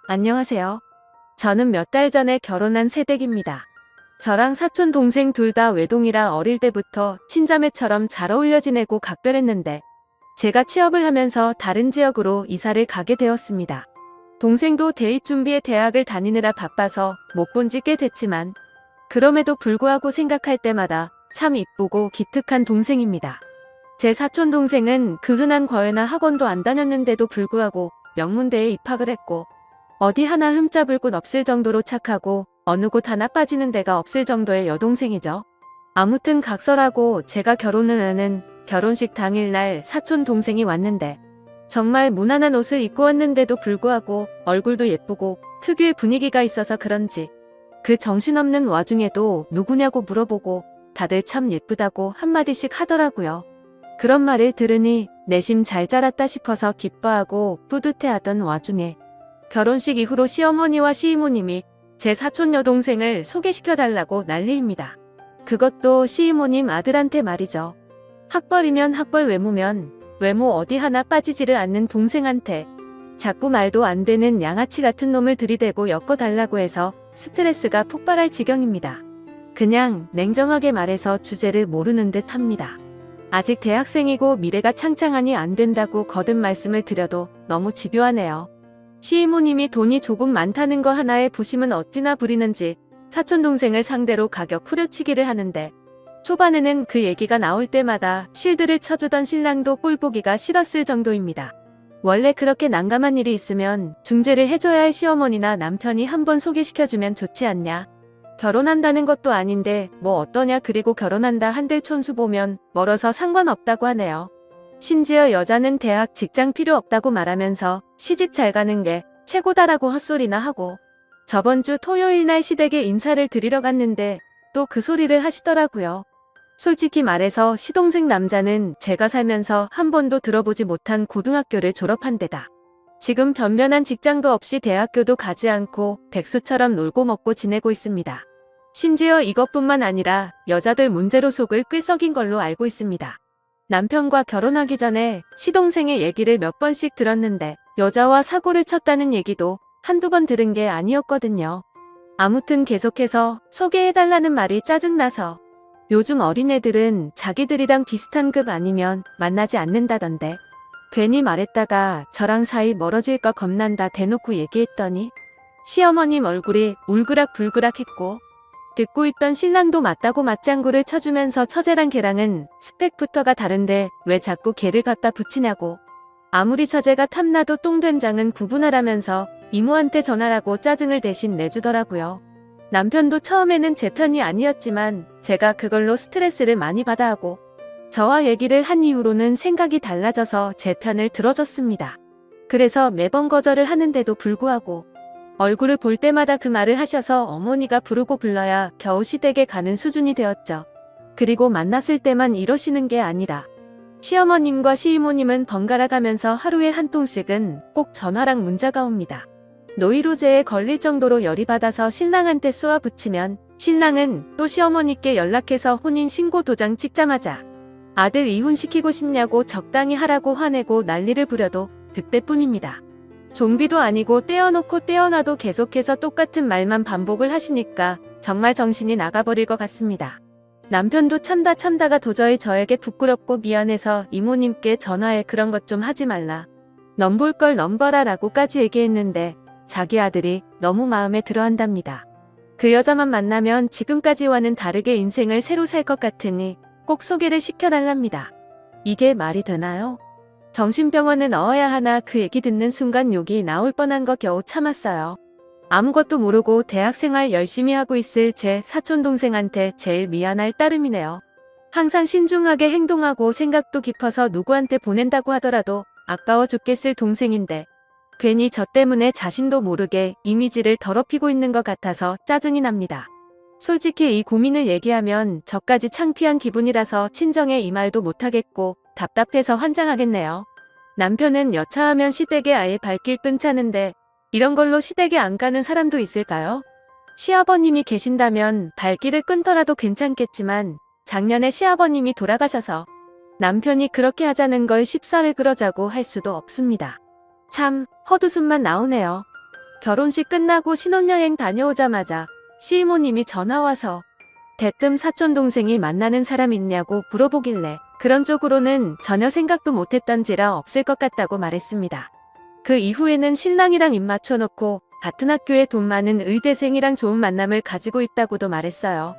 안녕하세요. 저는 몇 달 전에 결혼한 새댁입니다. 저랑 사촌 동생 둘 다 외동이라 어릴 때부터 친자매처럼 잘 어울려 지내고 각별했는데 제가 취업을 하면서 다른 지역으로 이사를 가게 되었습니다. 동생도 대입 준비에 대학을 다니느라 바빠서 못 본 지 꽤 됐지만 그럼에도 불구하고 생각할 때마다 참 이쁘고 기특한 동생입니다. 제 사촌 동생은 그 흔한 과외나 학원도 안 다녔는데도 불구하고 명문대에 입학을 했고 어디 하나 흠잡을 곳 없을 정도로 착하고 어느 곳 하나 빠지는 데가 없을 정도의 여동생이죠. 아무튼 각설하고 제가 결혼을 하는 결혼식 당일날 사촌 동생이 왔는데 정말 무난한 옷을 입고 왔는데도 불구하고 얼굴도 예쁘고 특유의 분위기가 있어서 그런지 그 정신없는 와중에도 누구냐고 물어보고 다들 참 예쁘다고 한마디씩 하더라고요. 그런 말을 들으니 내심 잘 자랐다 싶어서 기뻐하고 뿌듯해하던 와중에 결혼식 이후로 시어머니와 시이모님이 제 사촌 여동생을 소개시켜달라고 난리입니다. 그것도 시이모님 아들한테 말이죠. 학벌이면 학벌, 외모면 외모 어디 하나 빠지지를 않는 동생한테 자꾸 말도 안 되는 양아치 같은 놈을 들이대고 엮어달라고 해서 스트레스가 폭발할 지경입니다. 그냥 냉정하게 말해서 주제를 모르는 듯 합니다. 아직 대학생이고 미래가 창창하니 안 된다고 거듭 말씀을 드려도 너무 집요하네요. 시이모님이 돈이 조금 많다는 거 하나에 부심은 어찌나 부리는지 사촌 동생을 상대로 가격 후려치기를 하는데 초반에는 그 얘기가 나올 때마다 실드를 쳐주던 신랑도 꼴보기가 싫었을 정도입니다. 원래 그렇게 난감한 일이 있으면 중재를 해줘야 할 시어머니나 남편이 한번 소개시켜주면 좋지 않냐. 결혼한다는 것도 아닌데 뭐 어떠냐, 그리고 결혼한다 한들 촌수 보면 멀어서 상관없다고 하네요. 심지어 여자는 대학 직장 필요 없다고 말하면서 시집 잘 가는 게 최고다라고 헛소리나 하고 저번 주 토요일 날 시댁에 인사를 드리러 갔는데 또 그 소리를 하시더라고요. 솔직히 말해서 시동생 남자는 제가 살면서 한 번도 들어보지 못한 고등학교를 졸업한 데다 지금 변변한 직장도 없이 대학교도 가지 않고 백수처럼 놀고 먹고 지내고 있습니다. 심지어 이것뿐만 아니라 여자들 문제로 속을 꽤 썩인 걸로 알고 있습니다. 남편과 결혼하기 전에 시동생의 얘기를 몇 번씩 들었는데 여자와 사고를 쳤다는 얘기도 한두 번 들은 게 아니었거든요. 아무튼 계속해서 소개해달라는 말이 짜증나서 요즘 어린애들은 자기들이랑 비슷한 급 아니면 만나지 않는다던데 괜히 말했다가 저랑 사이 멀어질까 겁난다 대놓고 얘기했더니 시어머님 얼굴이 울그락불그락했고 듣고 있던 신랑도 맞다고 맞장구를 쳐주면서 처제랑 걔랑은 스펙부터가 다른데 왜 자꾸 걔를 갖다 붙이냐고 아무리 처제가 탐나도 똥된장은 구분하라면서 이모한테 전화라고 짜증을 대신 내주더라고요. 남편도 처음에는 제 편이 아니었지만 제가 그걸로 스트레스를 많이 받아 하고 저와 얘기를 한 이후로는 생각이 달라져서 제 편을 들어줬습니다. 그래서 매번 거절을 하는데도 불구하고 얼굴을 볼 때마다 그 말을 하셔서 어머니가 부르고 불러야 겨우 시댁에 가는 수준이 되었죠. 그리고 만났을 때만 이러시는 게 아니라 시어머님과 시이모님은 번갈아 가면서 하루에 한 통씩은 꼭 전화랑 문자가 옵니다. 노이로제에 걸릴 정도로 열이 받아서 신랑한테 쏘아붙이면 신랑은 또 시어머니께 연락해서 혼인신고 도장 찍자마자 아들 이혼시키고 싶냐고 적당히 하라고 화내고 난리를 부려도 그때뿐입니다. 좀비도 아니고 떼어놓고 떼어놔도 계속해서 똑같은 말만 반복을 하시니까 정말 정신이 나가버릴 것 같습니다. 남편도 참다가 도저히 저에게 부끄럽고 미안해서 이모님께 전화해 그런 것 좀 하지 말라. 넘볼 걸 넘봐라 라고까지 얘기했는데 자기 아들이 너무 마음에 들어 한답니다. 그 여자만 만나면 지금까지와는 다르게 인생을 새로 살 것 같으니 꼭 소개를 시켜달랍니다. 이게 말이 되나요? 정신병원은 넣어야 하나 그 얘기 듣는 순간 욕이 나올 뻔한 거 겨우 참았어요. 아무것도 모르고 대학생활 열심히 하고 있을 제 사촌동생한테 제일 미안할 따름이네요. 항상 신중하게 행동하고 생각도 깊어서 누구한테 보낸다고 하더라도 아까워 죽겠을 동생인데 괜히 저 때문에 자신도 모르게 이미지를 더럽히고 있는 것 같아서 짜증이 납니다. 솔직히 이 고민을 얘기하면 저까지 창피한 기분이라서 친정에 이 말도 못하겠고 답답해서 환장하겠네요. 남편은 여차하면 시댁에 아예 발길 끊자는데 이런 걸로 시댁에 안 가는 사람도 있을까요? 시아버님이 계신다면 발길을 끊더라도 괜찮겠지만 작년에 시아버님이 돌아가셔서 남편이 그렇게 하자는 걸 쉽사를 그러자고 할 수도 없습니다. 참 헛웃음만 나오네요. 결혼식 끝나고 신혼여행 다녀오자마자 시이모님이 전화와서 대뜸 사촌동생이 만나는 사람 있냐고 물어보길래 그런 쪽으로는 전혀 생각도 못했던지라 없을 것 같다고 말했습니다. 그 이후에는 신랑이랑 입 맞춰놓고 같은 학교에 돈 많은 의대생이랑 좋은 만남을 가지고 있다고도 말했어요.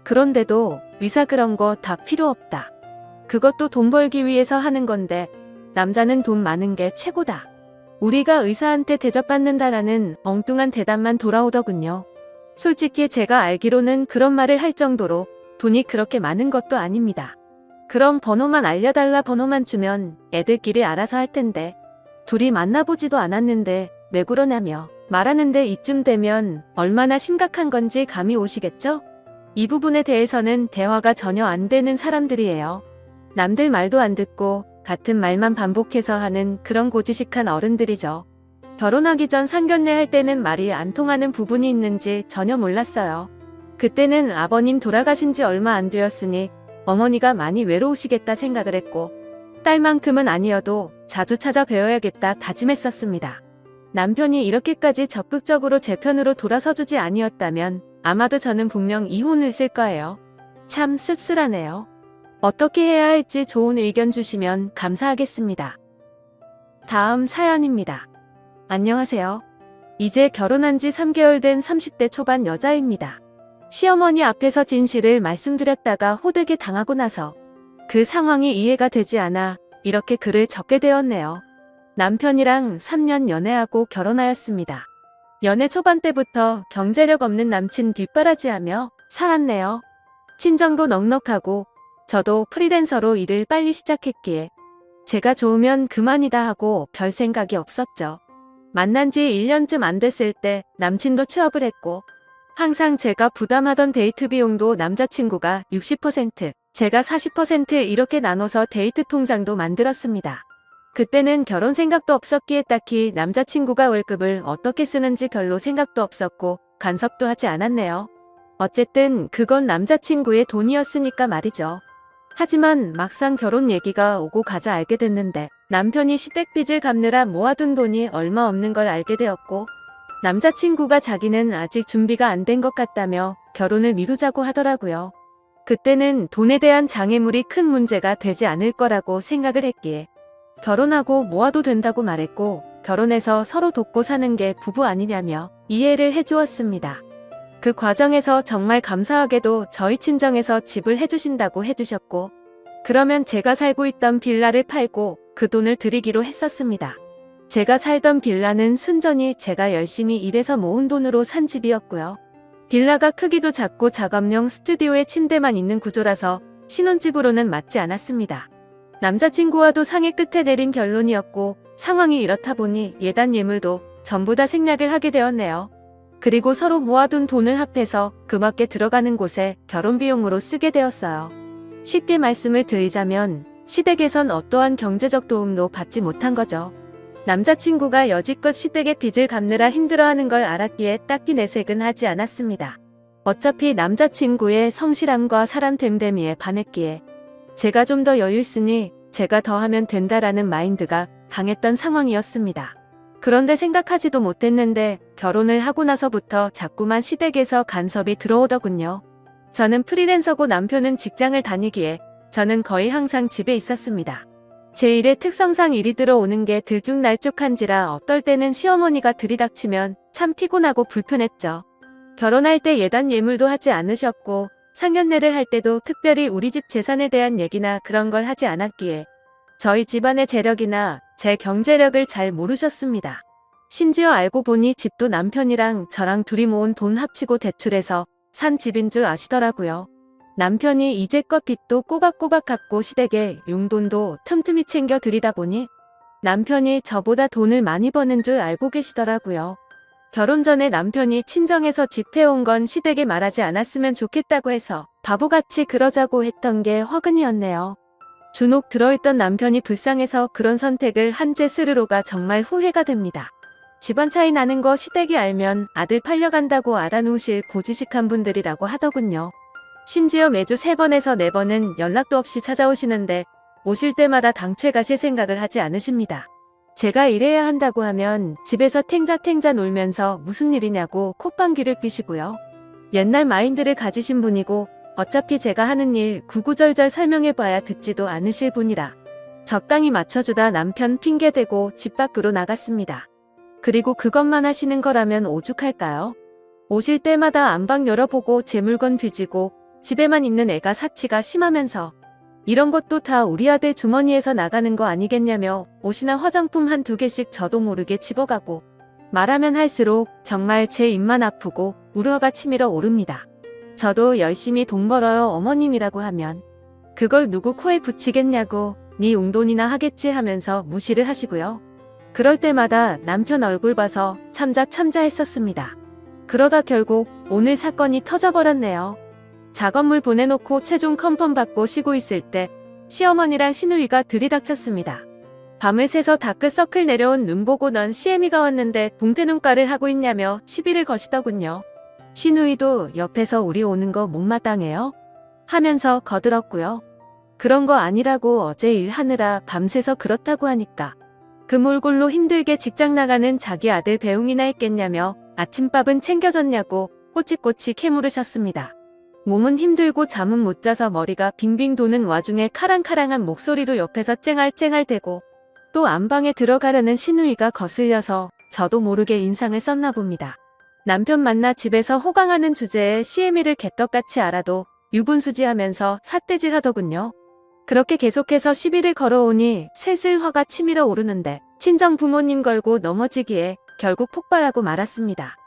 그런데도 의사 그런 거 다 필요 없다. 그것도 돈 벌기 위해서 하는 건데 남자는 돈 많은 게 최고다. 우리가 의사한테 대접받는다라는 엉뚱한 대답만 돌아오더군요. 솔직히 제가 알기로는 그런 말을 할 정도로 돈이 그렇게 많은 것도 아닙니다. 그럼 번호만 알려달라 번호만 주면 애들끼리 알아서 할 텐데 둘이 만나보지도 않았는데 왜 그러냐며 말하는데 이쯤 되면 얼마나 심각한 건지 감이 오시겠죠? 이 부분에 대해서는 대화가 전혀 안 되는 사람들이에요. 남들 말도 안 듣고 같은 말만 반복해서 하는 그런 고지식한 어른들이죠. 결혼하기 전 상견례 할 때는 말이 안 통하는 부분이 있는지 전혀 몰랐어요. 그때는 아버님 돌아가신 지 얼마 안 되었으니 어머니가 많이 외로우시겠다 생각을 했고 딸만큼은 아니어도 자주 찾아뵈어야겠다 다짐했었습니다. 남편이 이렇게까지 적극적으로 제 편으로 돌아서주지 아니었다면 아마도 저는 분명 이혼을 했을 거예요. 참 씁쓸하네요. 어떻게 해야 할지 좋은 의견 주시면 감사하겠습니다. 다음 사연입니다. 안녕하세요. 이제 결혼한 지 3개월 된 30대 초반 여자입니다. 시어머니 앞에서 진실을 말씀드렸다가 호되게 당하고 나서 그 상황이 이해가 되지 않아 이렇게 글을 적게 되었네요. 남편이랑 3년 연애하고 결혼하였습니다. 연애 초반 때부터 경제력 없는 남친 뒷바라지하며 살았네요. 친정도 넉넉하고 저도 프리랜서로 일을 빨리 시작했기에 제가 좋으면 그만이다 하고 별 생각이 없었죠. 만난 지 1년쯤 안 됐을 때 남친도 취업을 했고 항상 제가 부담하던 데이트 비용도 남자친구가 60%, 제가 40% 이렇게 나눠서 데이트 통장도 만들었습니다. 그때는 결혼 생각도 없었기에 딱히 남자친구가 월급을 어떻게 쓰는지 별로 생각도 없었고 간섭도 하지 않았네요. 어쨌든 그건 남자친구의 돈이었으니까 말이죠. 하지만 막상 결혼 얘기가 오고 가자 알게 됐는데 남편이 시댁빚을 갚느라 모아둔 돈이 얼마 없는 걸 알게 되었고 남자친구가 자기는 아직 준비가 안 된 것 같다며 결혼을 미루자고 하더라고요. 그때는 돈에 대한 장애물이 큰 문제가 되지 않을 거라고 생각을 했기에 결혼하고 모아도 된다고 말했고 결혼해서 서로 돕고 사는 게 부부 아니냐며 이해를 해주었습니다. 그 과정에서 정말 감사하게도 저희 친정에서 집을 해주신다고 해주셨고 그러면 제가 살고 있던 빌라를 팔고 그 돈을 드리기로 했었습니다. 제가 살던 빌라는 순전히 제가 열심히 일해서 모은 돈으로 산 집이었고요. 빌라가 크기도 작고 작업용 스튜디오에 침대만 있는 구조라서 신혼집으로는 맞지 않았습니다. 남자친구와도 상의 끝에 내린 결론이었고 상황이 이렇다 보니 예단 예물도 전부 다 생략을 하게 되었네요. 그리고 서로 모아둔 돈을 합해서 그 밖에 들어가는 곳에 결혼 비용으로 쓰게 되었어요. 쉽게 말씀을 드리자면 시댁에선 어떠한 경제적 도움도 받지 못한 거죠. 남자친구가 여지껏 시댁의 빚을 갚느라 힘들어하는 걸 알았기에 딱히 내색은 하지 않았습니다. 어차피 남자친구의 성실함과 사람 됨됨이에 반했기에 제가 좀 더 여유 있으니 제가 더 하면 된다라는 마인드가 강했던 상황이었습니다. 그런데 생각하지도 못했는데 결혼을 하고 나서부터 자꾸만 시댁에서 간섭이 들어오더군요. 저는 프리랜서고 남편은 직장을 다니기에 저는 거의 항상 집에 있었습니다. 제 일의 특성상 일이 들어오는 게 들쭉날쭉한지라 어떨 때는 시어머니가 들이닥치면 참 피곤하고 불편했죠. 결혼할 때 예단 예물도 하지 않으셨고 상견례를 할 때도 특별히 우리 집 재산에 대한 얘기나 그런 걸 하지 않았기에 저희 집안의 재력이나 제 경제력을 잘 모르셨습니다. 심지어 알고 보니 집도 남편이랑 저랑 둘이 모은 돈 합치고 대출해서 산 집인 줄 아시더라고요. 남편이 이제껏 빚도 꼬박꼬박 갚고 시댁에 용돈도 틈틈이 챙겨 드리다 보니 남편이 저보다 돈을 많이 버는 줄 알고 계시더라고요. 결혼 전에 남편이 친정에서 집 해온 건 시댁에 말하지 않았으면 좋겠다고 해서 바보같이 그러자고 했던 게 화근이었네요. 주눅 들어있던 남편이 불쌍해서 그런 선택을 한 제 스스로가 정말 후회가 됩니다. 집안 차이 나는 거 시댁이 알면 아들 팔려간다고 알아놓으실 고지식한 분들이라고 하더군요. 심지어 매주 3번에서 4번은 연락도 없이 찾아오시는데 오실 때마다 당최 가실 생각을 하지 않으십니다. 제가 일해야 한다고 하면 집에서 탱자탱자 놀면서 무슨 일이냐고 콧방귀를 뀌시고요. 옛날 마인드를 가지신 분이고 어차피 제가 하는 일 구구절절 설명해봐야 듣지도 않으실 분이라 적당히 맞춰주다 남편 핑계대고 집 밖으로 나갔습니다. 그리고 그것만 하시는 거라면 오죽할까요? 오실 때마다 안방 열어보고 제 물건 뒤지고 집에만 있는 애가 사치가 심하면서 이런 것도 다 우리 아들 주머니에서 나가는 거 아니겠냐며 옷이나 화장품 한두 개씩 저도 모르게 집어가고 말하면 할수록 정말 제 입만 아프고 우려가 치밀어 오릅니다. 저도 열심히 돈 벌어요 어머님이라고 하면 그걸 누구 코에 붙이겠냐고 네 용돈이나 하겠지 하면서 무시를 하시고요. 그럴 때마다 남편 얼굴 봐서 참자 했었습니다. 그러다 결국 오늘 사건이 터져버렸네요. 작업물 보내놓고 최종 컨펌 받고 쉬고 있을 때 시어머니랑 시누이가 들이닥쳤습니다. 밤을 새서 다크서클 내려온 눈 보고 넌 시애미가 왔는데 동태눈가를 하고 있냐며 시비를 거시더군요. 시누이도 옆에서 우리 오는 거 못마땅해요? 하면서 거들었고요. 그런 거 아니라고 어제 일하느라 밤새서 그렇다고 하니까 그 몰골로 힘들게 직장 나가는 자기 아들 배웅이나 했겠냐며 아침밥은 챙겨줬냐고 꼬치꼬치 캐물으셨습니다. 몸은 힘들고 잠은 못 자서 머리가 빙빙 도는 와중에 카랑카랑한 목소리로 옆에서 쨍알쨍알대고 또 안방에 들어가려는 시누이가 거슬려서 저도 모르게 인상을 썼나 봅니다. 남편 만나 집에서 호강하는 주제에 시애미를 개떡같이 알아도 유분수지하면서 삿대질 하더군요. 그렇게 계속해서 시비를 걸어오니 슬슬 화가 치밀어 오르는데 친정 부모님 걸고 넘어지기에 결국 폭발하고 말았습니다.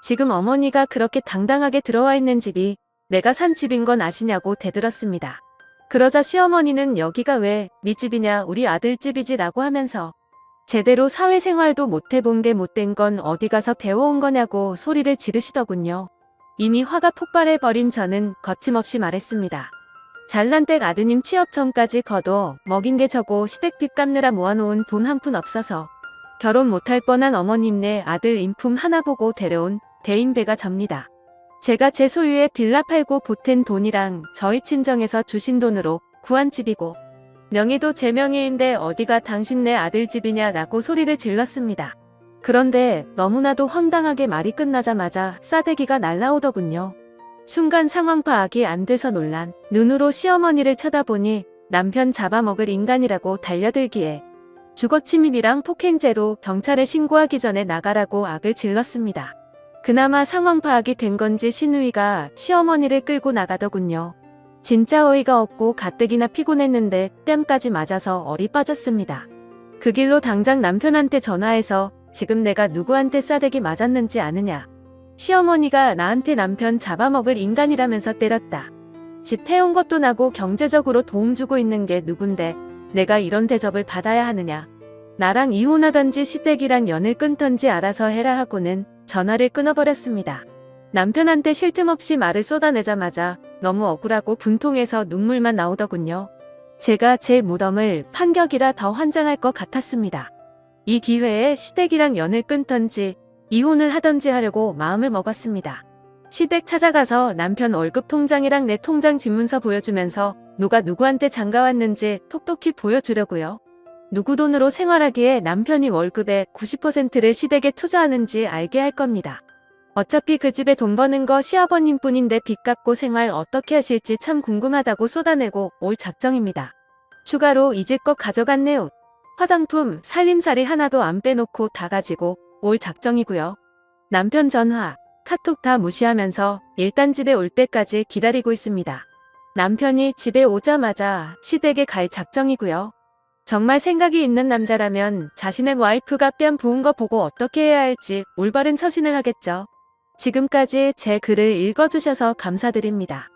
지금 어머니가 그렇게 당당하게 들어와 있는 집이 내가 산 집인 건 아시냐고 대들었습니다. 그러자 시어머니는 여기가 왜 네 집이냐 우리 아들 집이지 라고 하면서 제대로 사회생활도 못 해본 게 못된 건 어디 가서 배워온 거냐고 소리를 지르시더군요. 이미 화가 폭발해버린 저는 거침없이 말했습니다. 잘난댁 아드님 취업 전까지 거둬 먹인 게 저고 시댁빚 갚느라 모아놓은 돈 한 푼 없어서 결혼 못할 뻔한 어머님네 아들 인품 하나 보고 데려온 대인배가 접니다. 제가 제 소유의 빌라 팔고 보탠 돈이랑 저희 친정에서 주신 돈으로 구한 집이고 명의도 제 명의인데 어디가 당신네 아들 집이냐 라고 소리를 질렀습니다. 그런데 너무나도 황당하게 말이 끝나자마자 싸대기가 날라오더군요. 순간 상황 파악이 안 돼서 놀란 눈으로 시어머니를 쳐다보니 남편 잡아먹을 인간이라고 달려들기에 주거침입이랑 폭행죄로 경찰에 신고하기 전에 나가라고 악을 질렀습니다. 그나마 상황 파악이 된 건지 시누이가 시어머니를 끌고 나가더군요. 진짜 어이가 없고 가뜩이나 피곤했는데 뺨까지 맞아서 얼이 빠졌습니다. 그 길로 당장 남편한테 전화해서 지금 내가 누구한테 싸대기 맞았는지 아느냐. 시어머니가 나한테 남편 잡아먹을 인간이라면서 때렸다. 집 해온 것도 나고 경제적으로 도움 주고 있는 게 누군데 내가 이런 대접을 받아야 하느냐. 나랑 이혼하던지 시댁이랑 연을 끊던지 알아서 해라 하고는 전화를 끊어버렸습니다. 남편한테 쉴 틈 없이 말을 쏟아내자마자 너무 억울하고 분통해서 눈물만 나오더군요. 제가 제 무덤을 판격이라 더 환장할 것 같았습니다. 이 기회에 시댁이랑 연을 끊던지 이혼을 하던지 하려고 마음을 먹었습니다. 시댁 찾아가서 남편 월급 통장이랑 내 통장 집문서 보여주면서 누가 누구한테 장가왔는지 톡톡히 보여주려고요. 누구 돈으로 생활하기에 남편이 월급의 90%를 시댁에 투자하는지 알게 할 겁니다. 어차피 그 집에 돈 버는 거 시아버님 뿐인데 빚 갚고 생활 어떻게 하실지 참 궁금하다고 쏟아내고 올 작정입니다. 추가로 잊을것 가져간 내 옷, 화장품, 살림살이 하나도 안 빼놓고 다 가지고 올 작정이고요. 남편 전화, 카톡 다 무시하면서 일단 집에 올 때까지 기다리고 있습니다. 남편이 집에 오자마자 시댁에 갈 작정이고요. 정말 생각이 있는 남자라면 자신의 와이프가 뺨 부은 거 보고 어떻게 해야 할지 올바른 처신을 하겠죠. 지금까지 제 글을 읽어주셔서 감사드립니다.